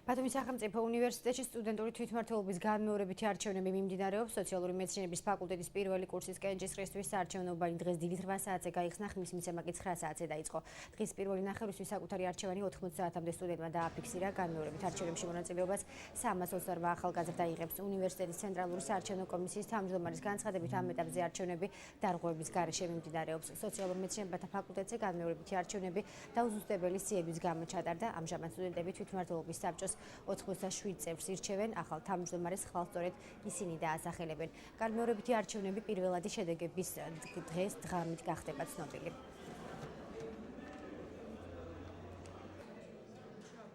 ბათუმის სახელმწიფო უნივერსიტეტში სტუდენტური თვითმმართველობის განმეორებითი არჩევნები მიმდინარეობს. სოციალური მეცნიერების ფაკულტეტის პირველი კურსის კენჭისყრისთვის საარჩევნო ბანი დღეს დილით 8 საათზე გაიხსნა, ხმის მიცემა კი 9 საათზე დაიწყო. დღის პირველი ნახევრისთვის საკუთარი არჩევანი 80 საათამდე სტუდენტმა დააფიქსირა. განმეორებით არჩევნებში მონაწილეობას 328 ახალგაზრდა იღებს. უნივერსიტეტის ცენტრალური საარჩევნო კომისიის თავმჯდომარის განცხადებით ამ ეტაპზე არჩევნები დარღვევების გარეშე მიმდინარეობს. სოციალურ მეცნიერებათა ფაკულტეტზე განმეორებითი არჩევნები დაუზუსტებელი სიების გამო ჩატარდა. ამჟამად სტუდენტები თვითმმართველობის საბჭოს 87 წევრს ირჩევენ, ახალ თავმჯდომარეს ხვალ სწორედ ისინი დაასახელებენ. განმეორებითი არჩევნები პირველადი შედეგების დღეს დღამით გახდება ცნობილი.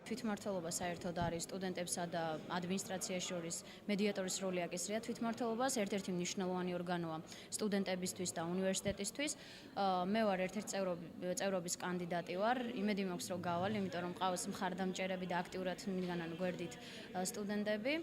თვითმმართველობა საერთოდ არის სტუდენტებსა და ადმინისტრაციაში შორის მედიატორის როლი აკისრია. თვითმმართველობას ერთ-ერთი მნიშვნელოვანი ორგანოა სტუდენტებისთვის და უნივერსიტეტისთვის. მე ვარ ერთ-ერთი წევრობის კანდიდატი ვარ. იმედი მაქვს რომ გავალ, იმიტომ რომ მყავს მხარდამჭერები და აქტიურად მიგანან გვერდით სტუდენტები.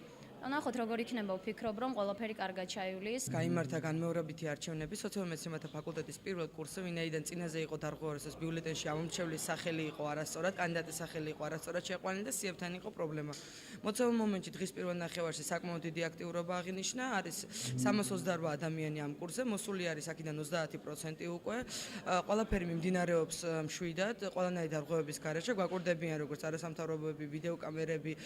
ნახოთ როგორ იქნება, ვფიქრობ რომ ყველაფერი კარგად ჩაივლის. გაიმართა განმეორებითი არჩევნები სოციალურ მეცნიერებათა ფაკულტეტის პირველ კურსზე, ვინაიდან წინაზე იყო დარღვევას ბიულეტენში ამომრჩევლის სახელი იყო არასწორად, კანდიდატის სახელი იყო არასწორად შეყვანილი და სიებთან იყო პრობლემა. მოცემულ მომენტში დღის პირველ ნახევარში საკმაოდ დიდი აქტიურობა აღინიშნა, არის 328 ადამიანი ამ კურსზე, მოსული არის აქედან 30% უკვე. ყველაფერი მიმდინარეობს მშვიდად, ყველანაირი დარღვევების გარეშე, გვაკვირდებიან როგორც არასამთავრობოები, ვიდეო კამერები.